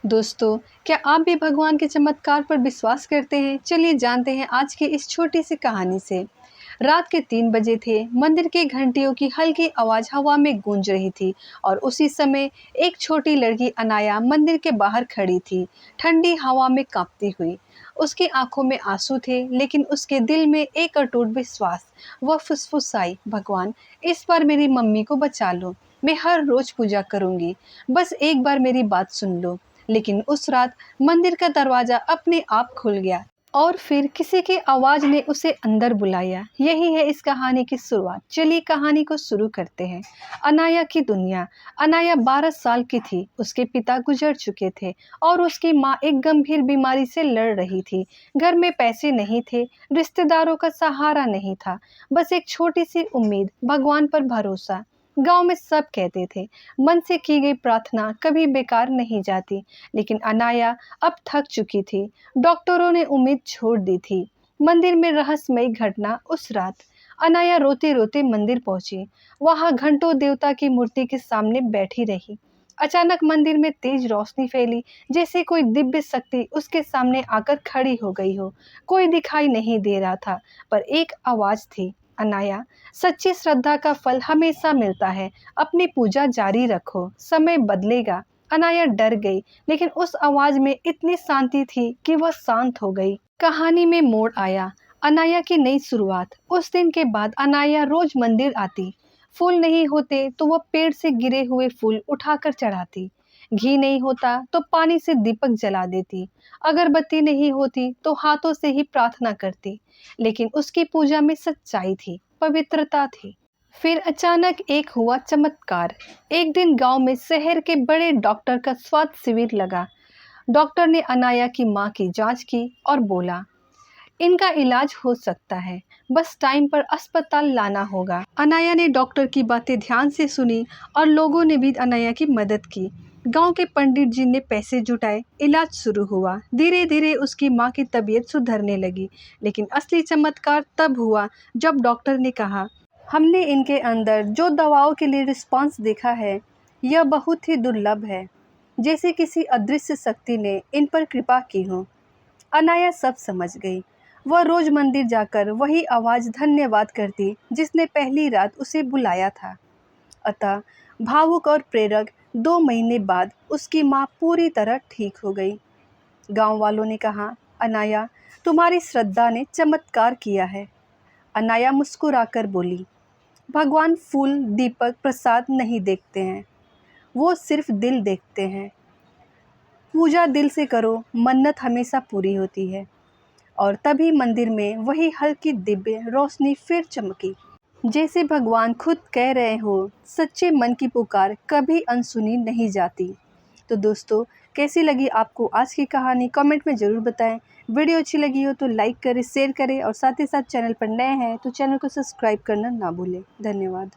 दोस्तों, क्या आप भी भगवान के चमत्कार पर विश्वास करते हैं? चलिए जानते हैं आज की इस छोटी सी कहानी से। रात के 3 बजे थे। मंदिर की घंटियों की हल्की आवाज़ हवा में गूंज रही थी और उसी समय एक छोटी लड़की अनाया मंदिर के बाहर खड़ी थी, ठंडी हवा में कांपती हुई। उसकी आंखों में आंसू थे, लेकिन उसके दिल में एक अटूट विश्वास। वह फुसफुसाई, भगवान, इस बार मेरी मम्मी को बचा लो। मैं हर रोज पूजा करूंगी। बस एक बार मेरी बात सुन लो। लेकिन उस रात मंदिर का दरवाजा अपने आप खुल गया और फिर किसी की आवाज ने उसे अंदर बुलाया। यही है इस कहानी की शुरुआत। चलिए कहानी को शुरू करते हैं। अनाया की दुनिया। अनाया 12 साल की थी। उसके पिता गुजर चुके थे और उसकी माँ एक गंभीर बीमारी से लड़ रही थी। घर में पैसे नहीं थे, रिश्तेदारों का सहारा नहीं था, बस एक छोटी सी उम्मीद, भगवान पर भरोसा। गांव में सब कहते थे, मन से की गई प्रार्थना कभी बेकार नहीं जाती। लेकिन अनाया अब थक चुकी थी। डॉक्टरों ने उम्मीद छोड़ दी थी। मंदिर में रहस्यमयी घटना। उस रात अनाया रोते रोते मंदिर पहुंची। वहां घंटों देवता की मूर्ति के सामने बैठी रही। अचानक मंदिर में तेज रोशनी फैली, जैसे कोई दिव्य शक्ति उसके सामने आकर खड़ी हो गई हो। कोई दिखाई नहीं दे रहा था, पर एक आवाज थी, अनाया, सच्ची श्रद्धा का फल हमेशा मिलता है। अपनी पूजा जारी रखो, समय बदलेगा। अनाया डर गई, लेकिन उस आवाज में इतनी शांति थी कि वह शांत हो गई। कहानी में मोड़ आया। अनाया की नई शुरुआत। उस दिन के बाद अनाया रोज मंदिर आती। फूल नहीं होते तो वह पेड़ से गिरे हुए फूल उठाकर चढ़ाती। घी नहीं होता तो पानी से दीपक जला देती। अगरबत्ती नहीं होती तो हाथों से ही प्रार्थना करती। लेकिन उसकी पूजा में सच्चाई थी, पवित्रता थी। फिर अचानक एक हुआ चमत्कार। एक दिन गांव में शहर के बड़े डॉक्टर का स्वास्थ्य शिविर लगा। डॉक्टर ने अनाया की मां की जांच की और बोला, इनका इलाज हो सकता है, बस टाइम पर अस्पताल लाना होगा। अनाया ने डॉक्टर की बातें ध्यान से सुनी और लोगों ने भी अनाया की मदद की। गांव के पंडित जी ने पैसे जुटाए, इलाज शुरू हुआ। धीरे धीरे उसकी मां की तबीयत सुधरने लगी। लेकिन असली चमत्कार तब हुआ जब डॉक्टर ने कहा, हमने इनके अंदर जो दवाओं के लिए रिस्पॉन्स देखा है, यह बहुत ही दुर्लभ है, जैसे किसी अदृश्य शक्ति ने इन पर कृपा की हो। अनाया सब समझ गई। वह रोज मंदिर जाकर वही आवाज धन्यवाद करती जिसने पहली रात उसे बुलाया था। अतः भावुक और प्रेरक 2 महीने बाद उसकी माँ पूरी तरह ठीक हो गई। गांव वालों ने कहा, अनाया, तुम्हारी श्रद्धा ने चमत्कार किया है। अनाया मुस्कुराकर बोली, भगवान फूल, दीपक, प्रसाद नहीं देखते हैं, वो सिर्फ दिल देखते हैं। पूजा दिल से करो, मन्नत हमेशा पूरी होती है। और तभी मंदिर में वही हल्की दिव्य रोशनी फिर चमकी, जैसे भगवान खुद कह रहे हो, सच्चे मन की पुकार कभी अनसुनी नहीं जाती। तो दोस्तों, कैसी लगी आपको आज की कहानी? कमेंट में ज़रूर बताएं। वीडियो अच्छी लगी हो तो लाइक करें, शेयर करें और साथ ही साथ चैनल पर नए हैं तो चैनल को सब्सक्राइब करना ना भूलें। धन्यवाद।